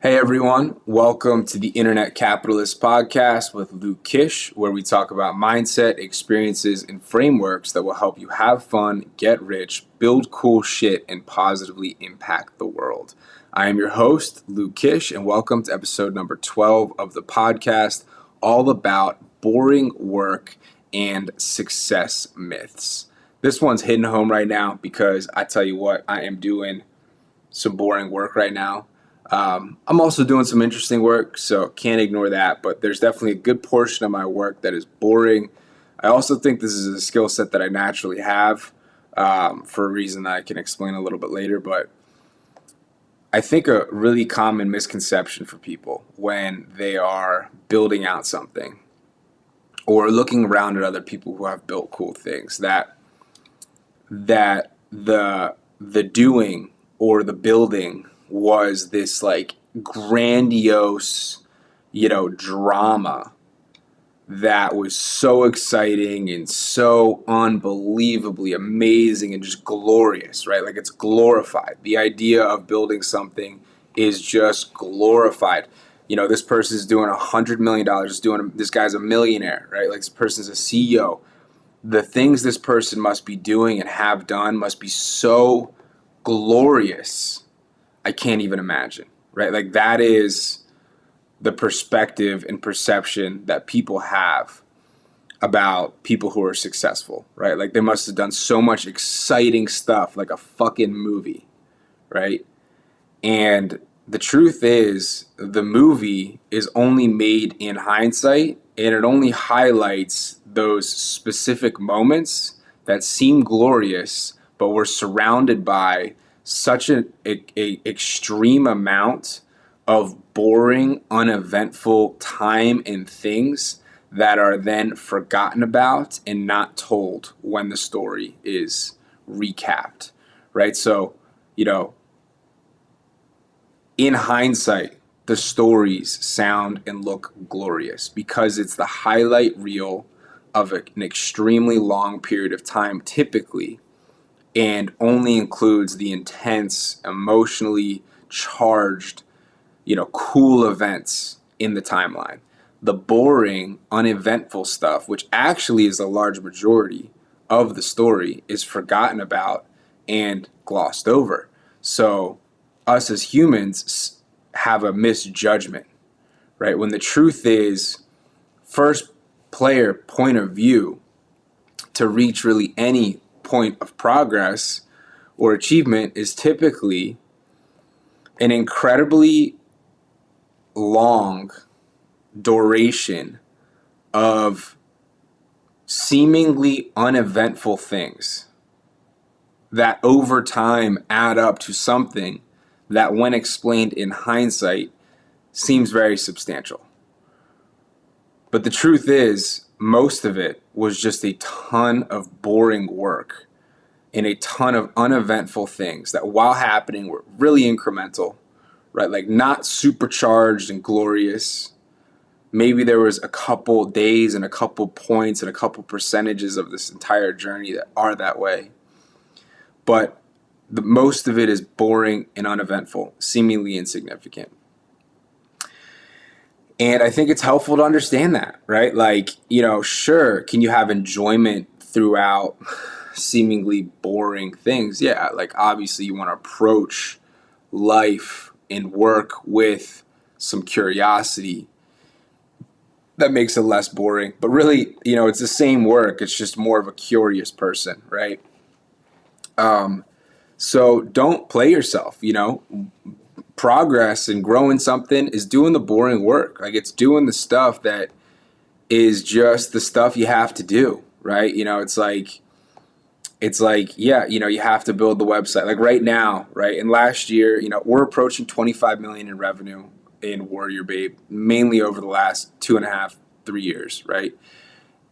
Hey everyone, welcome to the Internet Capitalist Podcast with Luke Kish, where we talk about mindset, experiences, and frameworks that will help you have fun, get rich, build cool shit, and positively impact the world. I am your host, Luke Kish, and welcome to episode number 12 of the podcast, all about boring work and success myths. This one's hitting home right now because I tell you what, I am doing some boring work right now. I'm also doing some interesting work, so can't ignore that, but there's definitely a good portion of my work that is boring. I also think this is a skill set that I naturally have for a reason that I can explain a little bit later, but I think a really common misconception for people when they are building out something or looking around at other people who have built cool things that the doing or the building was this like grandiose, drama that was so exciting and so unbelievably amazing and just glorious, right? Like it's glorified. The idea of building something is just glorified. This person's doing $100 million, this guy's a millionaire, right? Like this person's a CEO. The things this person must be doing and have done must be so glorious. I can't even imagine, right? Like that is the perspective and perception that people have about people who are successful, right? Like they must have done so much exciting stuff, like a fucking movie, right? And the truth is the movie is only made in hindsight, and it only highlights those specific moments that seem glorious, but were surrounded by such an extreme amount of boring, uneventful time and things that are then forgotten about and not told when the story is recapped, right? So, in hindsight, the stories sound and look glorious because it's the highlight reel of an extremely long period of time, typically, and only includes the intense, emotionally charged, cool events in the timeline. The boring, uneventful stuff, which actually is a large majority of the story, is forgotten about and glossed over. So us as humans have a misjudgment, right? When the truth is, first player point of view to reach really any point of progress or achievement is typically an incredibly long duration of seemingly uneventful things that over time add up to something that, when explained in hindsight, seems very substantial. But the truth is, most of it was just a ton of boring work and a ton of uneventful things that, while happening, were really incremental, right? Like not supercharged and glorious. Maybe there was a couple days and a couple points and a couple percentages of this entire journey that are that way. But most of it is boring and uneventful, seemingly insignificant. And I think it's helpful to understand that, right? Like, sure, can you have enjoyment throughout seemingly boring things? Yeah, like obviously you want to approach life and work with some curiosity that makes it less boring. But really, it's the same work. It's just more of a curious person, right? So don't play yourself, Progress and growing something is doing the boring work. Like it's doing the stuff that is just the stuff you have to do, right? It's like, yeah, you have to build the website. Like right now, right? And last year, we're approaching 25 million in revenue in Warrior Babe, mainly over the last 2.5, 3 years, right?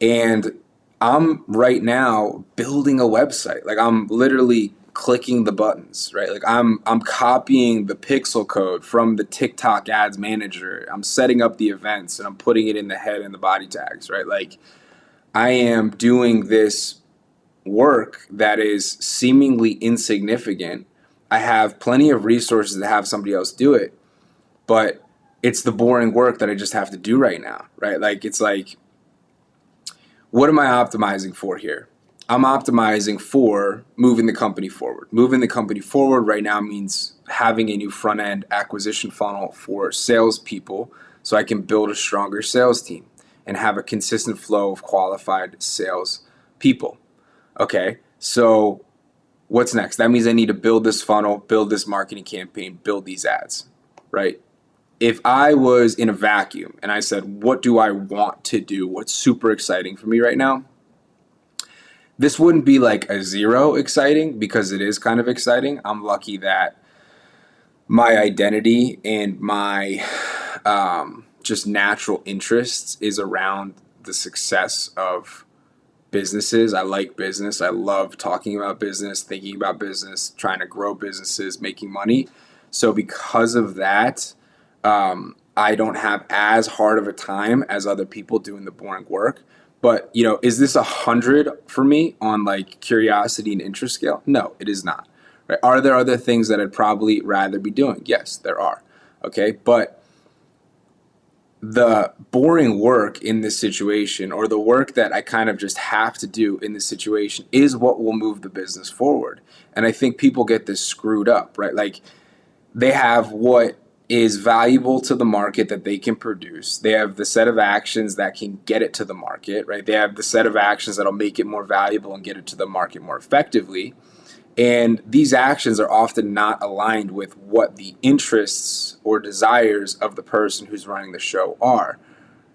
And I'm right now building a website. Like I'm literally clicking the buttons, right? Like I'm copying the pixel code from the TikTok ads manager. I'm setting up the events and I'm putting it in the head and the body tags, right? Like I am doing this work that is seemingly insignificant. I have plenty of resources to have somebody else do it, but it's the boring work that I just have to do right now, right? Like, it's like, what am I optimizing for here? I'm optimizing for moving the company forward. Moving the company forward right now means having a new front end acquisition funnel for salespeople so I can build a stronger sales team and have a consistent flow of qualified sales people. Okay, so what's next? That means I need to build this funnel, build this marketing campaign, build these ads, right? If I was in a vacuum and I said, what do I want to do? What's super exciting for me right now? This wouldn't be like a zero exciting, because it is kind of exciting. I'm lucky that my identity and my just natural interests is around the success of businesses. I like business. I love talking about business, thinking about business, trying to grow businesses, making money. So because of that, I don't have as hard of a time as other people doing the boring work. But, is this 100 for me on like curiosity and interest scale? No, it is not. Right? Are there other things that I'd probably rather be doing? Yes, there are. Okay, but the boring work in this situation, or the work that I kind of just have to do in this situation, is what will move the business forward. And I think people get this screwed up, right? Like, they have what is valuable to the market that they can produce. They have the set of actions that can get it to the market, right? They have the set of actions that'll make it more valuable and get it to the market more effectively. And these actions are often not aligned with what the interests or desires of the person who's running the show are,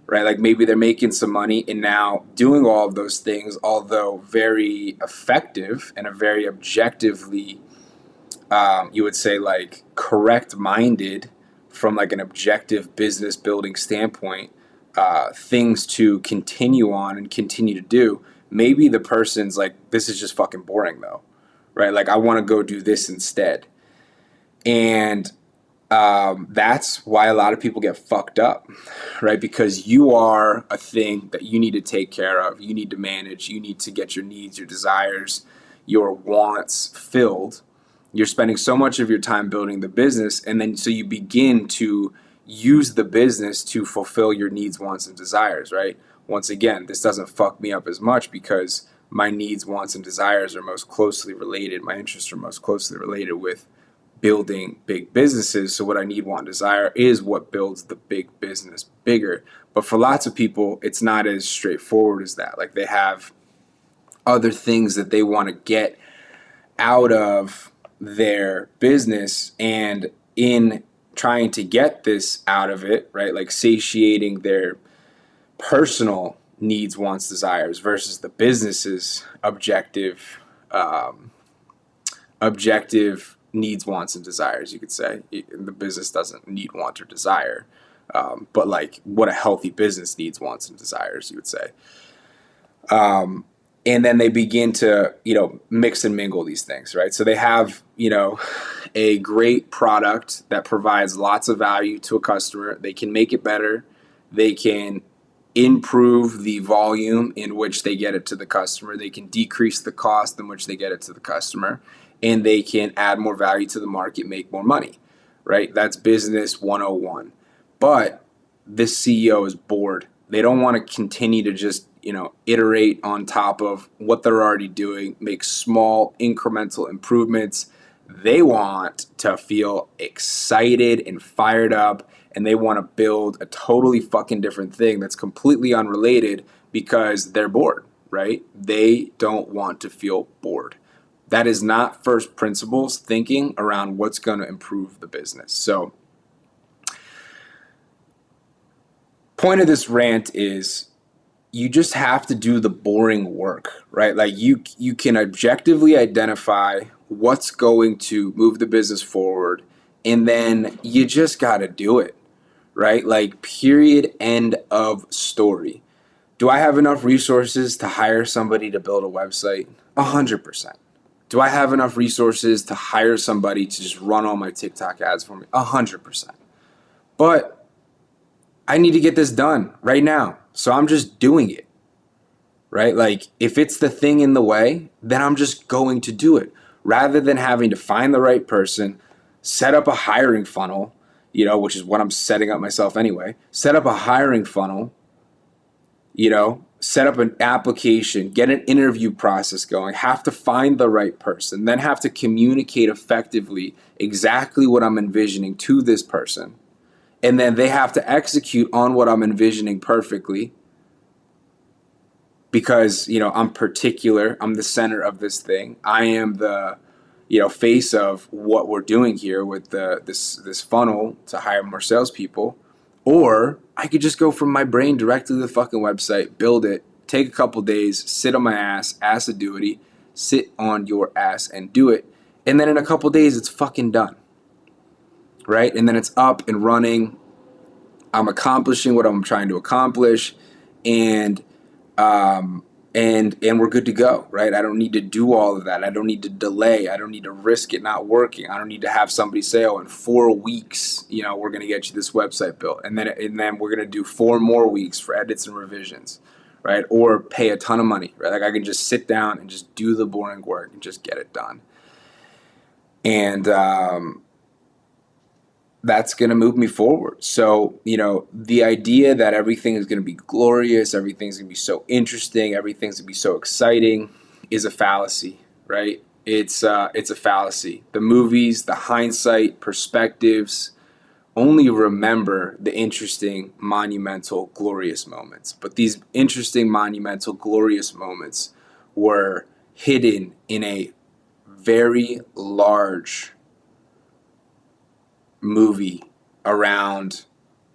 right? Like, maybe they're making some money, and now doing all of those things, although very effective and a very objectively, you would say, like, correct-minded from like an objective business building standpoint, things to continue on and continue to do. Maybe the person's like, this is just fucking boring though, right? Like, I want to go do this instead. And that's why a lot of people get fucked up, right? Because you are a thing that you need to take care of. You need to manage. You need to get your needs, your desires, your wants filled. You're spending so much of your time building the business, and then so you begin to use the business to fulfill your needs, wants, and desires, right? Once again, this doesn't fuck me up as much because my needs, wants, and desires are most closely related. My interests are most closely related with building big businesses. So what I need, want, desire is what builds the big business bigger. But for lots of people, it's not as straightforward as that. Like, they have other things that they want to get out of their business, and in trying to get this out of it, right, like satiating their personal needs, wants, desires versus the business's objective needs, wants, and desires, you could say. The business doesn't need, want, or desire, but like what a healthy business needs, wants, and desires, you would say. And then they begin to, mix and mingle these things, right? So they have, a great product that provides lots of value to a customer. They can make it better. They can improve the volume in which they get it to the customer. They can decrease the cost in which they get it to the customer. And they can add more value to the market, make more money, right? That's business 101. But this CEO is bored. They don't want to continue to just iterate on top of what they're already doing, make small incremental improvements. They want to feel excited and fired up, and they want to build a totally fucking different thing that's completely unrelated because they're bored, right? They don't want to feel bored. That is not first principles thinking around what's going to improve the business. So, point of this rant is, you just have to do the boring work, right? Like, you can objectively identify what's going to move the business forward, and then you just got to do it, right? Like, period, end of story. Do I have enough resources to hire somebody to build a website? 100%. Do I have enough resources to hire somebody to just run all my TikTok ads for me? 100%. But I need to get this done right now. So I'm just doing it, right? Like, if it's the thing in the way, then I'm just going to do it rather than having to find the right person, set up a hiring funnel, which is what I'm setting up myself anyway. Set up a hiring funnel, set up an application, get an interview process going, have to find the right person, then have to communicate effectively exactly what I'm envisioning to this person. And then they have to execute on what I'm envisioning perfectly because, I'm particular. I'm the center of this thing. I am the, face of what we're doing here with this funnel to hire more salespeople. Or I could just go from my brain directly to the fucking website, build it, take a couple days, sit on my ass assiduity, sit on your ass and do it. And then in a couple days, it's fucking done. Right? And then it's up and running. I'm accomplishing what I'm trying to accomplish. And we're good to go, right? I don't need to do all of that. I don't need to delay. I don't need to risk it not working. I don't need to have somebody say, oh, in 4 weeks, we're going to get you this website built. And then we're going to do 4 more weeks for edits and revisions, right? Or pay a ton of money, right? Like I can just sit down and just do the boring work and just get it done. And, that's going to move me forward. So, the idea that everything is going to be glorious, everything's going to be so interesting, everything's going to be so exciting is a fallacy, right? It's a fallacy. The movies, the hindsight, perspectives only remember the interesting, monumental, glorious moments. But these interesting, monumental, glorious moments were hidden in a very large movie around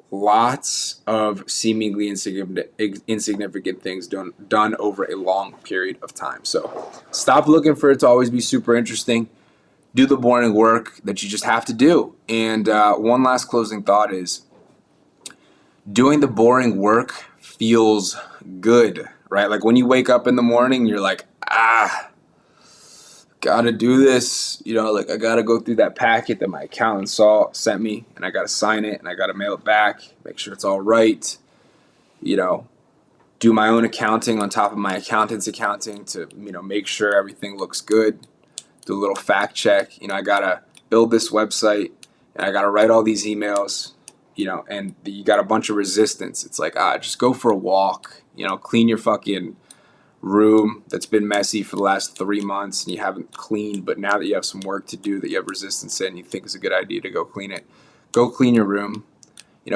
lots of seemingly insignificant things done over a long period of time. So stop looking for it to always be super interesting. Do the boring work that you just have to do. And one last closing thought is doing the boring work feels good, right? Like when you wake up in the morning, you're like, gotta do this, like I gotta go through that packet that my accountant sent me, and I gotta sign it, and I gotta mail it back, make sure it's all right, do my own accounting on top of my accountant's accounting to, make sure everything looks good, do a little fact check, I gotta build this website, and I gotta write all these emails, and you got a bunch of resistance. It's like, just go for a walk, clean your fucking room that's been messy for the last 3 months and you haven't cleaned, but now that you have some work to do that you have resistance in, you think it's a good idea to go clean it. Go clean your room.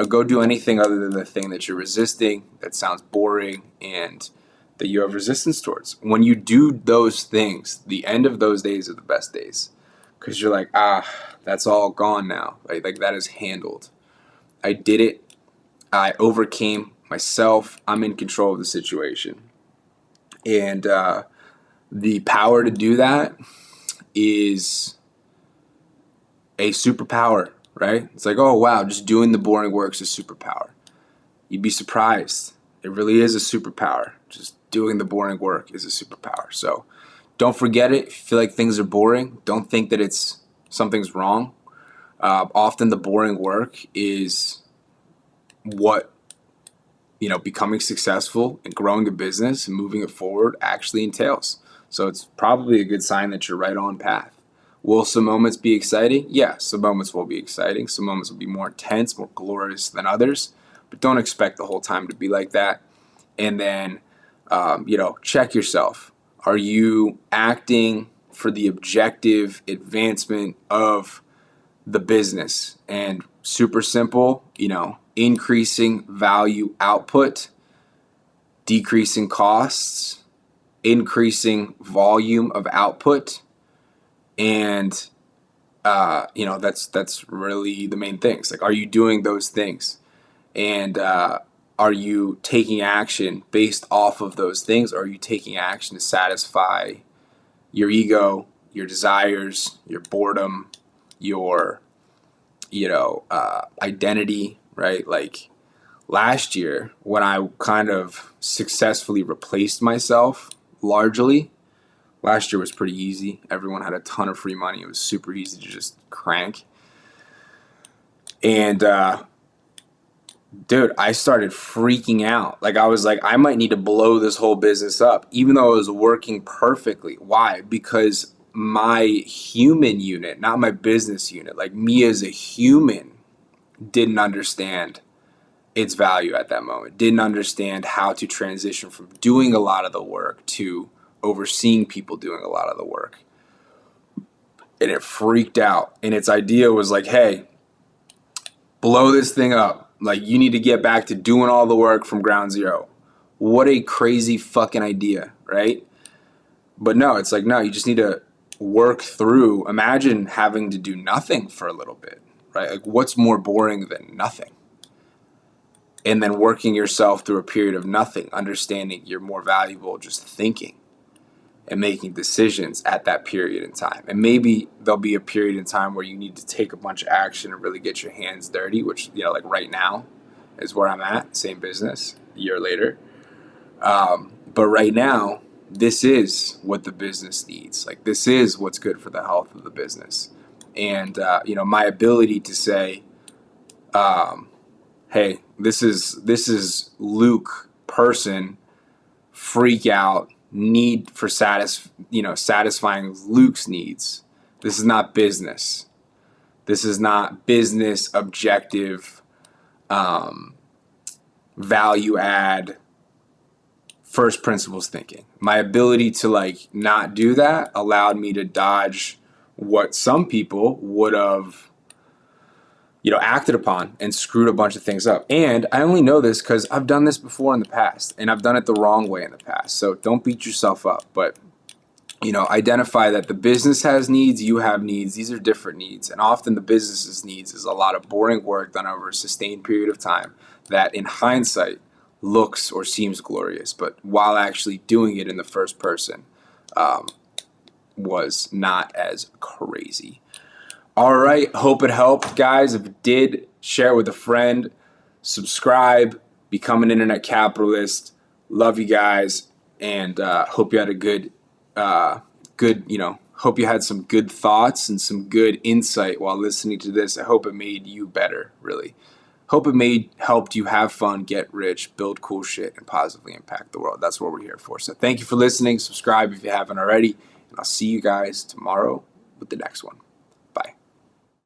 Go do anything other than the thing that you're resisting, that sounds boring, and that you have resistance towards. When you do those things, the end of those days are the best days. Because you're like, that's all gone now. Right? Like that is handled. I did it. I overcame myself. I'm in control of the situation. And the power to do that is a superpower, right? It's like, oh, wow, just doing the boring work is a superpower. You'd be surprised. It really is a superpower. Just doing the boring work is a superpower. So don't forget it. If you feel like things are boring, don't think that something's wrong. Often the boring work is what becoming successful and growing a business and moving it forward actually entails. So it's probably a good sign that you're right on path. Will some moments be exciting? Yeah, some moments will be exciting. Some moments will be more intense, more glorious than others. But don't expect the whole time to be like that. And then, check yourself. Are you acting for the objective advancement of the business? And super simple, increasing value output, decreasing costs, increasing volume of output, and that's really the main things. Like, are you doing those things, and are you taking action based off of those things, or are you taking action to satisfy your ego, your desires, your boredom, your identity, right? Like last year when I kind of successfully replaced myself largely, last year was pretty easy. Everyone had a ton of free money. It was super easy to just crank. And, dude, I started freaking out. Like I was like, I might need to blow this whole business up, even though it was working perfectly. Why? Because my human unit, not my business unit, like me as a human, didn't understand its value at that moment, didn't understand how to transition from doing a lot of the work to overseeing people doing a lot of the work. And it freaked out. And its idea was like, hey, blow this thing up. Like, you need to get back to doing all the work from ground zero. What a crazy fucking idea, right? But no, it's like, no, you just need to work through. Imagine having to do nothing for a little bit, right? Like, what's more boring than nothing? And then working yourself through a period of nothing, understanding you're more valuable just thinking and making decisions at that period in time. And maybe there'll be a period in time where you need to take a bunch of action and really get your hands dirty, which, you know, like right now is where I'm at, same business, a year later. But right now, this is what the business needs. Like, this is what's good for the health of the business. And, you know, my ability to say, hey, this is Luke person, freak out, need for satisfying Luke's needs. This is not business. This is not business objective, value add, first principles thinking. My ability to like not do that allowed me to dodge what some people would have, you know, acted upon and screwed a bunch of things up. And I only know this because I've done this before in the past, and I've done it the wrong way in the past. So don't beat yourself up, but, you know, identify that the business has needs, you have needs. These are different needs. And often the business's needs is a lot of boring work done over a sustained period of time that in hindsight looks or seems glorious, but while actually doing it in the first person was not as crazy. All right, hope it helped, guys. If it did, share it with a friend, subscribe, become an internet capitalist. Love you guys, and hope you had a good, hope you had some good thoughts and some good insight while listening to this. I hope it made you better, really. Hope it helped you have fun, get rich, build cool shit, and positively impact the world. That's what we're here for. So thank you for listening. Subscribe if you haven't already, and I'll see you guys tomorrow with the next one.